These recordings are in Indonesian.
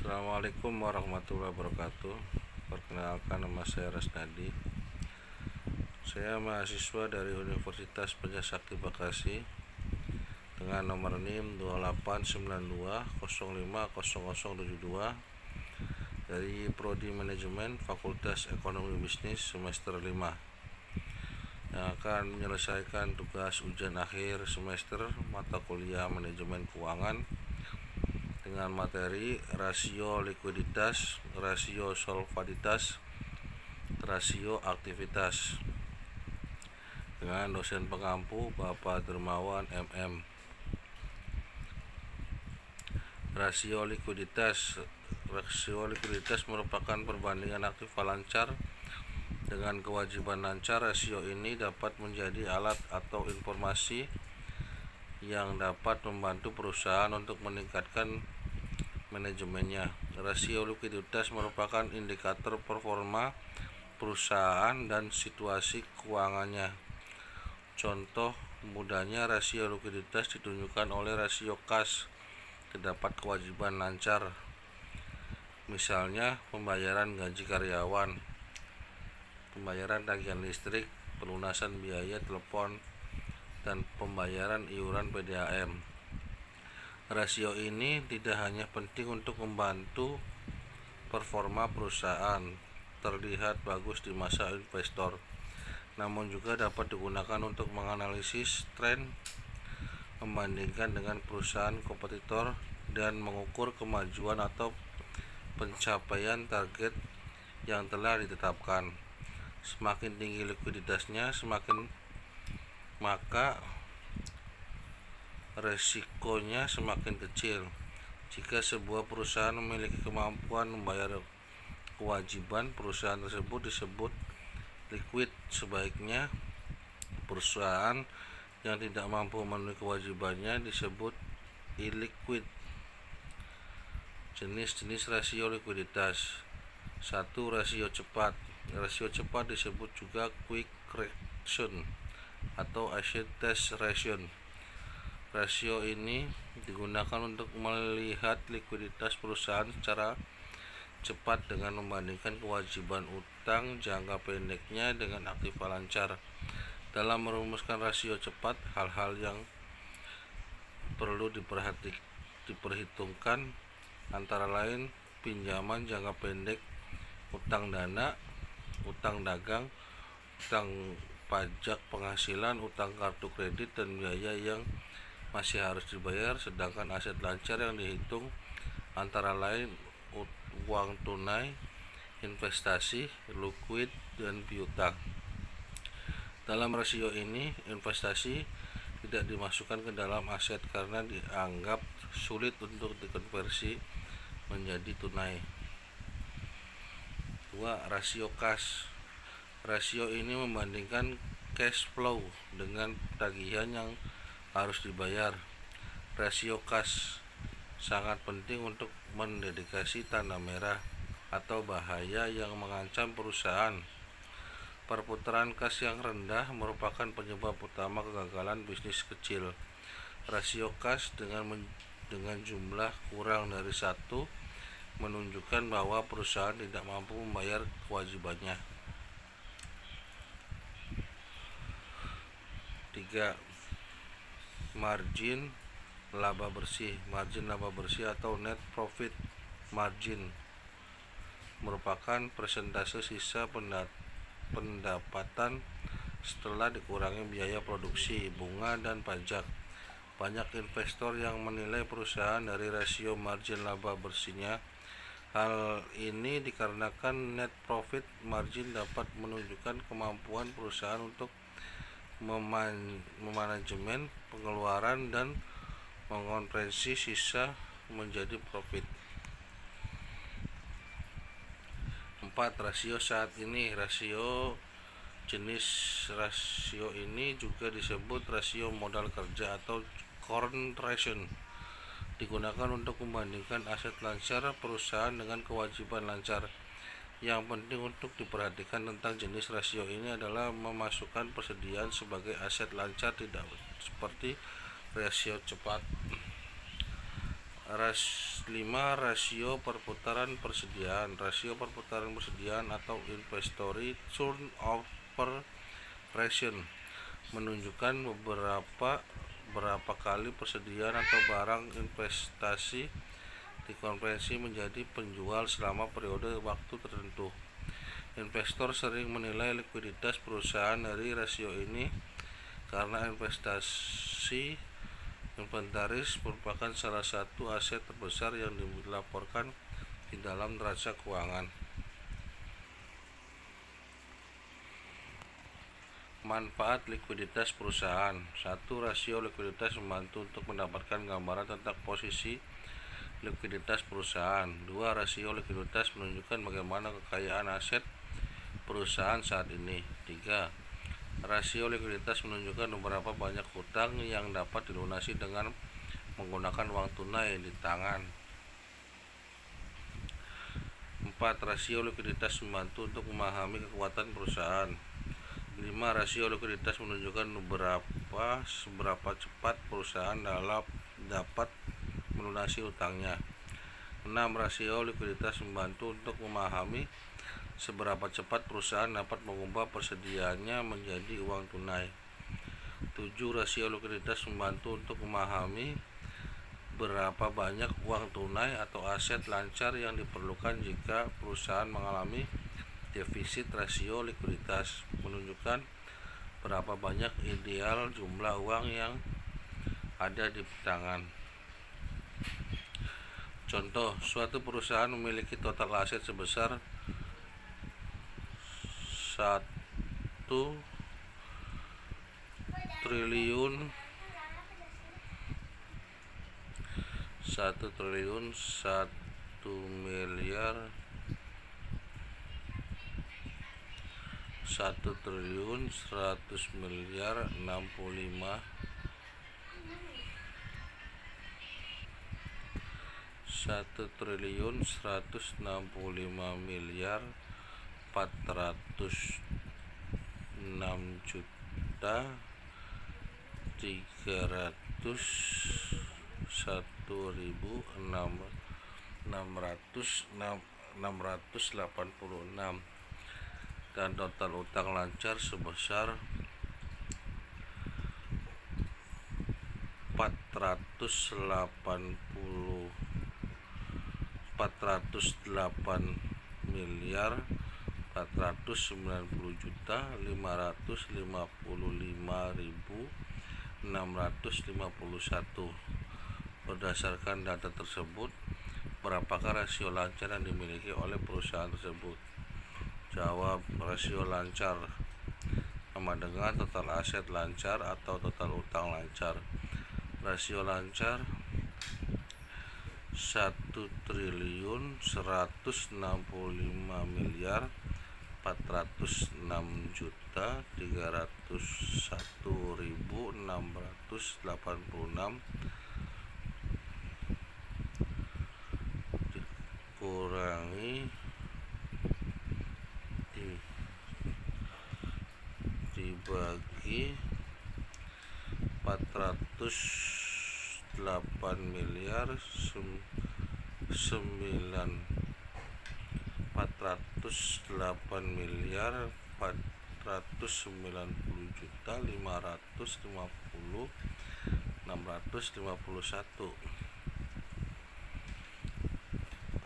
Assalamualaikum warahmatullahi wabarakatuh. Perkenalkan, nama saya Rasnadi. Saya mahasiswa dari Universitas Penjasakti Bekasi dengan nomor NIM 2892050072 dari Prodi Manajemen Fakultas Ekonomi Bisnis semester 5 yang akan menyelesaikan tugas ujian akhir semester mata kuliah Manajemen Keuangan dengan materi rasio likuiditas, rasio solvabilitas, rasio aktivitas dengan dosen pengampu Bapak Dermawan MM. Rasio likuiditas merupakan perbandingan aktif lancar dengan kewajiban lancar. Rasio ini dapat menjadi alat atau informasi yang dapat membantu perusahaan untuk meningkatkan manajemennya. Rasio likuiditas merupakan indikator performa perusahaan dan situasi keuangannya. Contoh mudahnya, rasio likuiditas ditunjukkan oleh rasio kas, terdapat kewajiban lancar. Misalnya pembayaran gaji karyawan, pembayaran tagihan listrik, pelunasan biaya telepon, dan pembayaran iuran PDAM. Rasio ini tidak hanya penting untuk membantu performa perusahaan terlihat bagus di masa investor, namun juga dapat digunakan untuk menganalisis tren, membandingkan dengan perusahaan kompetitor, dan mengukur kemajuan atau pencapaian target yang telah ditetapkan. Semakin tinggi likuiditasnya, maka resikonya semakin kecil. Jika sebuah perusahaan memiliki kemampuan membayar kewajiban, perusahaan tersebut disebut liquid. Sebaliknya, perusahaan yang tidak mampu memenuhi kewajibannya disebut illiquid. Jenis-jenis rasio likuiditas. 1. Rasio cepat. Rasio cepat disebut juga quick reaction atau asset test ratio. Rasio ini digunakan untuk melihat likuiditas perusahaan secara cepat dengan membandingkan kewajiban utang jangka pendeknya dengan aktiva lancar. Dalam merumuskan rasio cepat, hal-hal yang perlu diperhitungkan antara lain pinjaman jangka pendek, utang dana, utang dagang, utang pajak penghasilan, utang kartu kredit, dan biaya yang masih harus dibayar. Sedangkan aset lancar yang dihitung antara lain uang tunai, investasi, liquid, dan piutang. Dalam rasio ini, investasi tidak dimasukkan ke dalam aset karena dianggap sulit untuk dikonversi menjadi tunai. 2. Rasio kas. Rasio ini membandingkan cash flow dengan tagihan yang harus dibayar. Rasio kas sangat penting untuk mendeteksi tanda merah atau bahaya yang mengancam perusahaan. Perputaran kas yang rendah merupakan penyebab utama kegagalan bisnis kecil. Rasio kas dengan jumlah kurang dari 1 menunjukkan bahwa perusahaan tidak mampu membayar kewajibannya. 3. Margin laba bersih. Margin laba bersih atau net profit margin merupakan persentase sisa pendapatan setelah dikurangi biaya produksi, bunga, dan pajak. Banyak investor yang menilai perusahaan dari rasio margin laba bersihnya. Hal ini dikarenakan net profit margin dapat menunjukkan kemampuan perusahaan untuk memanajemen pengeluaran dan mengonversi sisa menjadi profit. 4. Rasio saat ini. Jenis rasio ini juga disebut rasio modal kerja atau current ratio. Digunakan untuk membandingkan aset lancar perusahaan dengan kewajiban lancar. Yang penting untuk diperhatikan tentang jenis rasio ini adalah memasukkan persediaan sebagai aset lancar, tidak seperti rasio cepat. Rasio perputaran persediaan. Rasio perputaran persediaan atau inventory turnover ratio menunjukkan berapa kali persediaan atau barang investasi dikonversi menjadi penjual selama periode waktu tertentu. Investor sering menilai likuiditas perusahaan dari rasio ini karena inventaris merupakan salah satu aset terbesar yang dilaporkan di dalam neraca keuangan. Manfaat likuiditas perusahaan. 1. Rasio likuiditas membantu untuk mendapatkan gambaran tentang posisi likuiditas perusahaan. 2. Rasio likuiditas menunjukkan bagaimana kekayaan aset perusahaan saat ini. 3. Rasio likuiditas menunjukkan berapa banyak hutang yang dapat dilunasi dengan menggunakan uang tunai di tangan. 4. Rasio likuiditas membantu untuk memahami kekuatan perusahaan. 5. Rasio likuiditas menunjukkan seberapa cepat perusahaan dapat melunasi hutangnya. 6. Rasio likuiditas membantu untuk memahami seberapa cepat perusahaan dapat mengubah persediaannya menjadi uang tunai. 7. Rasio likuiditas membantu untuk memahami berapa banyak uang tunai atau aset lancar yang diperlukan jika perusahaan mengalami defisit. Rasio likuiditas menunjukkan berapa banyak ideal jumlah uang yang ada di tangan. Contoh, suatu perusahaan memiliki total aset sebesar 1 triliun 1 miliar 1 triliun 100 miliar 65 1 triliun 165 miliar 406 juta 301.686 dan total utang lancar sebesar 408 miliar 490 juta 555.651. Berdasarkan data tersebut, berapakah rasio lancar yang dimiliki oleh perusahaan tersebut? Jawab, rasio lancar sama dengan total aset lancar atau total utang lancar. Rasio lancar 1 triliun 165 miliar 406 juta 301.686 dikurangi dibagi 408 miliar 490 juta 550.651.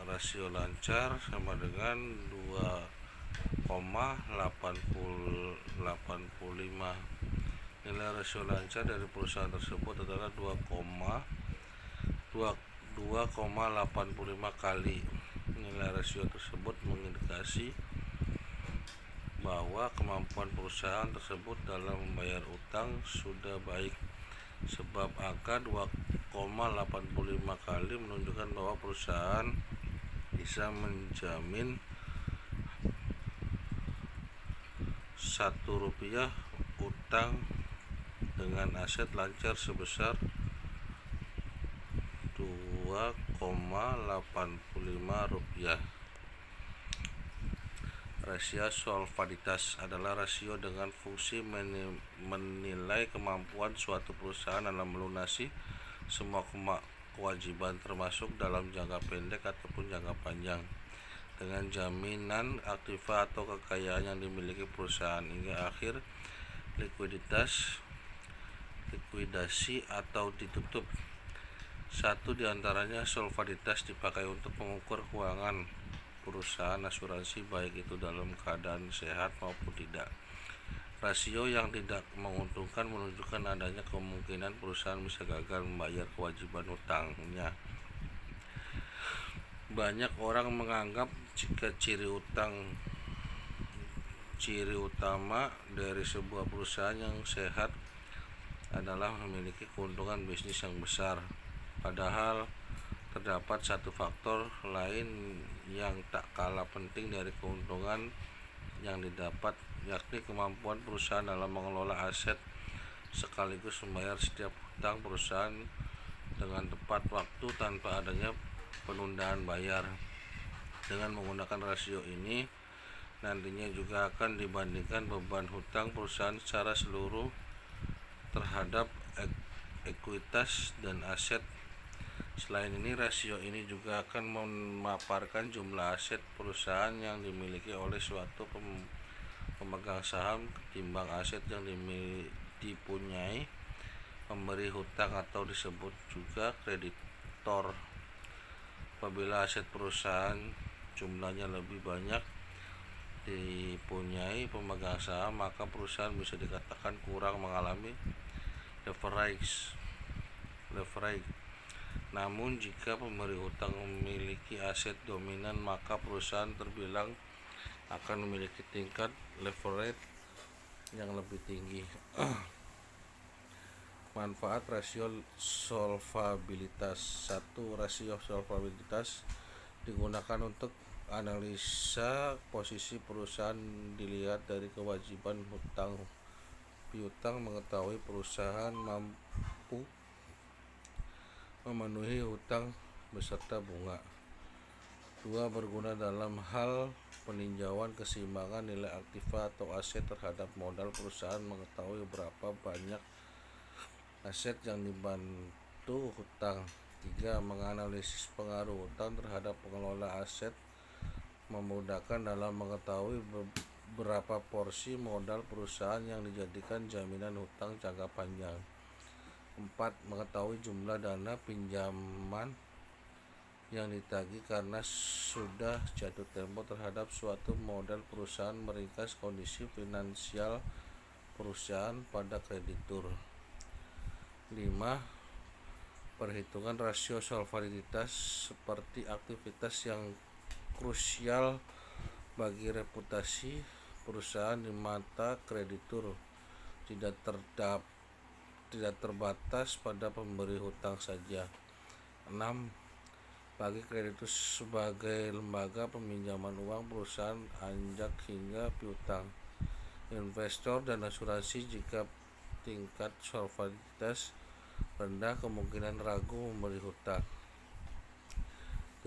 Rasio lancar sama dengan 2,85. Nilai rasio lancar dari perusahaan tersebut adalah 2,85 kali. Nilai rasio tersebut mengindikasi bahwa kemampuan perusahaan tersebut dalam membayar utang sudah baik, sebab angka 2,85 kali menunjukkan bahwa perusahaan bisa menjamin Rp1 utang dengan aset lancar sebesar 2,85 rupiah. Rasio solvabilitas adalah rasio dengan fungsi menilai kemampuan suatu perusahaan dalam melunasi semua kewajiban termasuk dalam jangka pendek ataupun jangka panjang dengan jaminan aktiva atau kekayaan yang dimiliki perusahaan hingga akhir likuidasi atau ditutup. Satu di antaranya solvabilitas dipakai untuk mengukur keuangan perusahaan asuransi baik itu dalam keadaan sehat maupun tidak. Rasio yang tidak menguntungkan menunjukkan adanya kemungkinan perusahaan bisa gagal membayar kewajiban hutangnya. Banyak orang menganggap jika ciri utama dari sebuah perusahaan yang sehat adalah memiliki keuntungan bisnis yang besar. Padahal terdapat satu faktor lain yang tak kalah penting dari keuntungan yang didapat, yakni kemampuan perusahaan dalam mengelola aset sekaligus membayar setiap hutang perusahaan dengan tepat waktu tanpa adanya penundaan bayar. Dengan menggunakan rasio ini, nantinya juga akan dibandingkan beban hutang perusahaan secara seluruh terhadap ekuitas dan aset. Selain ini, rasio ini juga akan memaparkan jumlah aset perusahaan yang dimiliki oleh suatu pemegang saham ketimbang aset yang dipunyai pemberi hutang atau disebut juga kreditor. Apabila aset perusahaan jumlahnya lebih banyak dipunyai pemegang saham, maka perusahaan bisa dikatakan kurang mengalami leverage. Namun jika pemberi hutang memiliki aset dominan, maka perusahaan terbilang akan memiliki tingkat leverage yang lebih tinggi. Manfaat rasio solvabilitas. 1. Rasio solvabilitas digunakan untuk analisa posisi perusahaan dilihat dari kewajiban piutang mengetahui perusahaan mampu memenuhi hutang beserta bunga. 2. Berguna dalam hal peninjauan keseimbangan nilai aktiva atau aset terhadap modal perusahaan, mengetahui berapa banyak aset yang dibantu hutang. 3. Menganalisis pengaruh hutang terhadap pengelola aset, memudahkan dalam mengetahui berapa porsi modal perusahaan yang dijadikan jaminan hutang jangka panjang. 4. Mengetahui jumlah dana pinjaman yang ditagih karena sudah jatuh tempo terhadap suatu modal perusahaan, meringkas kondisi finansial perusahaan pada kreditur. 5. Perhitungan rasio solvabilitas seperti aktivitas yang krusial bagi reputasi perusahaan di mata kreditur, tidak terbatas pada pemberi hutang saja. 6. Bagi kreditur sebagai lembaga peminjaman uang perusahaan anjak hingga piutang, investor dan asuransi. Jika tingkat solvabilitas rendah, kemungkinan ragu memberi hutang.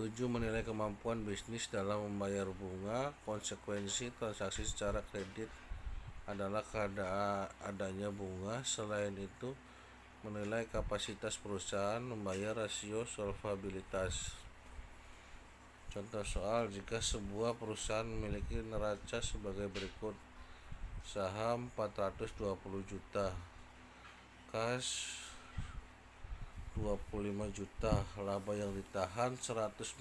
7. Menilai kemampuan bisnis dalam membayar bunga. Konsekuensi transaksi secara kredit adalah adanya bunga. Selain itu, menilai kapasitas perusahaan membayar rasio solvabilitas. Contoh soal: jika sebuah perusahaan memiliki neraca sebagai berikut: saham 420 juta, kas 25 juta, laba yang ditahan 145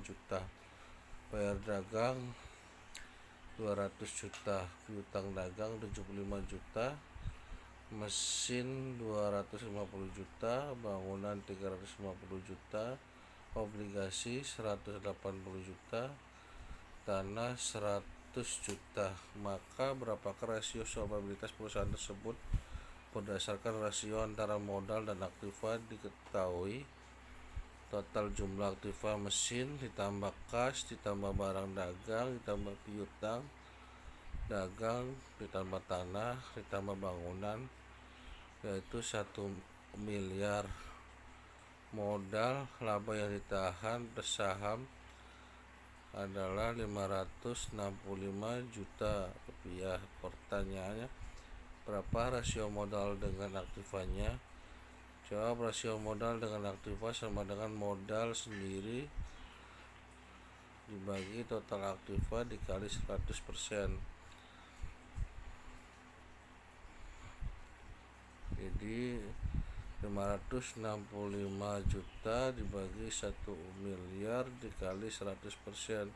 juta, bayar dagang 200 juta, piutang dagang 75 juta, mesin 250 juta, bangunan 350 juta, obligasi 180 juta, tanah 100 juta. Maka berapakah rasio solvabilitas perusahaan tersebut? Berdasarkan rasio antara modal dan aktiva diketahui total jumlah aktiva mesin ditambah kas ditambah barang dagang ditambah piutang dagang ditambah tanah ditambah bangunan, yaitu 1 miliar. Modal laba yang ditahan per saham adalah 565 juta rupiah. Pertanyaannya, berapa rasio modal dengan aktivanya? Jawab. Rasio modal dengan aktiva sama dengan modal sendiri dibagi total aktiva dikali 100%. Jadi 565 juta dibagi 1 miliar dikali 100%.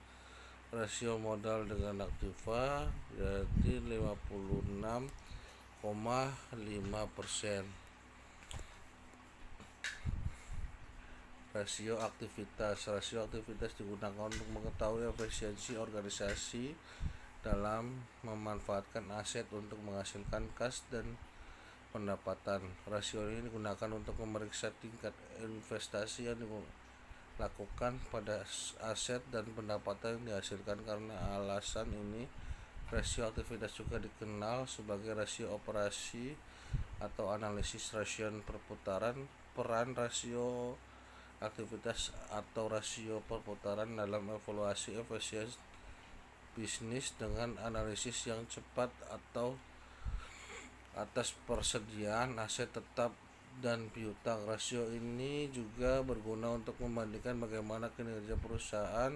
Rasio modal dengan aktiva berarti 56,5%. Rasio aktivitas digunakan untuk mengetahui efisiensi organisasi dalam memanfaatkan aset untuk menghasilkan kas dan pendapatan. Rasio ini digunakan untuk memeriksa tingkat investasi yang dilakukan pada aset dan pendapatan yang dihasilkan. Karena alasan ini, rasio aktivitas juga dikenal sebagai rasio operasi atau analisis rasio perputaran. Peran rasio aktivitas atau rasio perputaran dalam evaluasi efisiensi bisnis dengan analisis yang cepat atau atas persediaan aset tetap dan piutang. Rasio ini juga berguna untuk membandingkan bagaimana kinerja perusahaan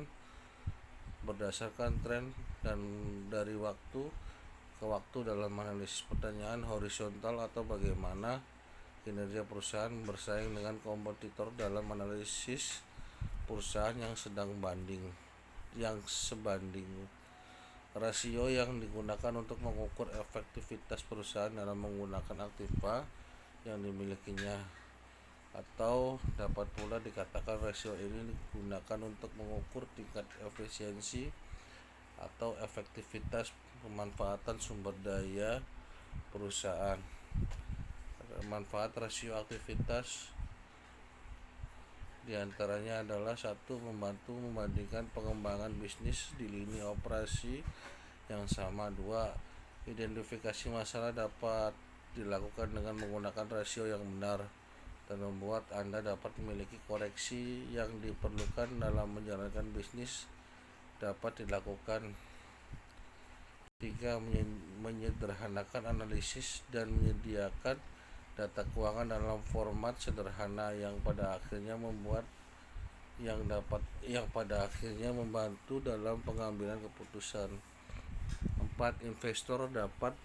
berdasarkan tren dan dari waktu ke waktu dalam analisis pertanyaan horizontal, atau bagaimana kinerja perusahaan bersaing dengan kompetitor dalam analisis perusahaan yang sebanding. Rasio yang digunakan untuk mengukur efektivitas perusahaan dalam menggunakan aktiva yang dimilikinya, atau dapat pula dikatakan rasio ini digunakan untuk mengukur tingkat efisiensi atau efektivitas pemanfaatan sumber daya perusahaan. Manfaat rasio aktivitas diantaranya adalah: 1. Membantu membandingkan pengembangan bisnis di lini operasi yang sama. 2. Identifikasi masalah dapat dilakukan dengan menggunakan rasio yang benar dan membuat Anda dapat memiliki koreksi yang diperlukan dalam menjalankan bisnis dapat dilakukan. 3. Menyederhanakan analisis dan menyediakan data keuangan dalam format sederhana yang pada akhirnya membantu dalam pengambilan keputusan. 4. Investor dapat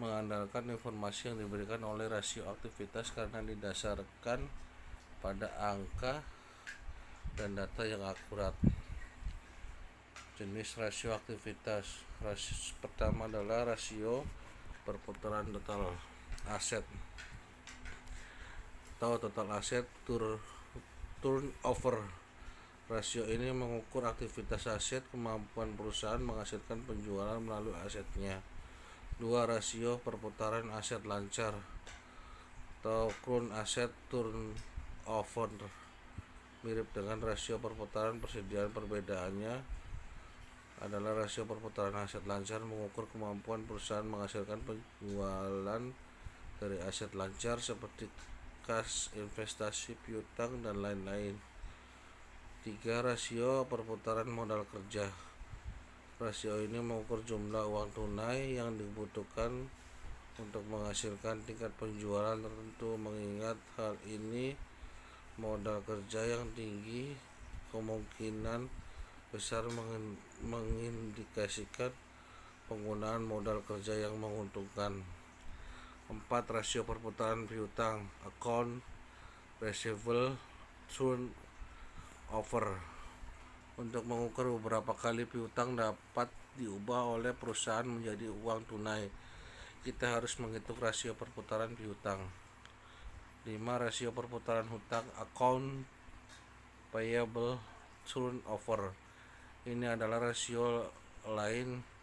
mengandalkan informasi yang diberikan oleh rasio aktivitas karena didasarkan pada angka dan data yang akurat. Jenis rasio aktivitas. Pertama adalah rasio perputaran total aset atau total aset turnover. Rasio ini mengukur aktivitas aset, kemampuan perusahaan menghasilkan penjualan melalui asetnya. 2. Rasio perputaran aset lancar atau current asset turnover mirip dengan rasio perputaran persediaan. Perbedaannya adalah rasio perputaran aset lancar mengukur kemampuan perusahaan menghasilkan penjualan dari aset lancar seperti kas, investasi, piutang, dan lain-lain. 3. Rasio perputaran modal kerja. Rasio ini mengukur jumlah uang tunai yang dibutuhkan untuk menghasilkan tingkat penjualan tertentu. Mengingat hal ini, modal kerja yang tinggi kemungkinan besar mengindikasikan penggunaan modal kerja yang menguntungkan. 4. Rasio perputaran piutang, account receivable turnover. Untuk mengukur beberapa kali piutang dapat diubah oleh perusahaan menjadi uang tunai, kita harus menghitung rasio perputaran piutang. 5. Rasio perputaran hutang, account payable turnover. Ini adalah rasio lain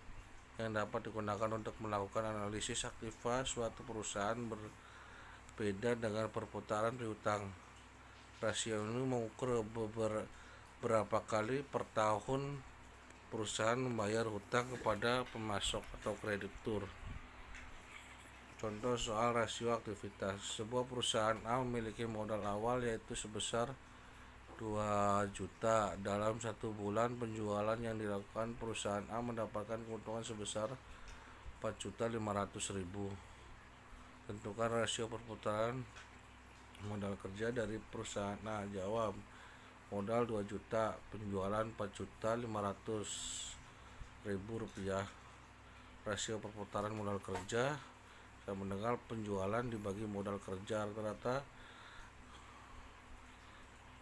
yang dapat digunakan untuk melakukan analisis aktiva suatu perusahaan berbeda dengan perputaran piutang. Rasio ini mengukur berapa kali per tahun perusahaan membayar hutang kepada pemasok atau kreditur. Contoh soal rasio aktivitas. Sebuah perusahaan A memiliki modal awal yaitu sebesar 2 juta. Dalam 1 bulan penjualan yang dilakukan, perusahaan A mendapatkan keuntungan sebesar 4.500.000. Tentukan rasio perputaran modal kerja dari perusahaan. Nah, jawab. Modal 2 juta, penjualan 4.500.000 rupiah. Rasio perputaran modal kerja sama dengan penjualan dibagi modal kerja rata-rata,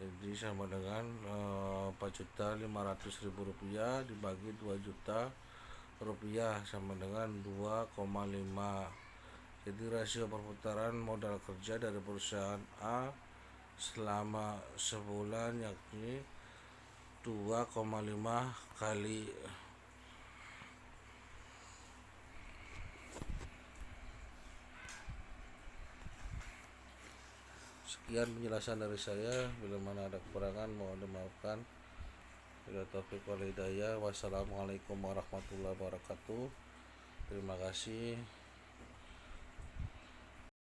jadi sama dengan 4.500.000 rupiah dibagi 2 juta rupiah sama dengan 2,5. Jadi rasio perputaran modal kerja dari perusahaan A selama sebulan yakni 2,5 kali. Sekian penjelasan dari saya. Bila mana ada kekurangan mohon dimaafkan. Bila taufik wal hidayah. Wassalamualaikum warahmatullahi wabarakatuh. Terima kasih.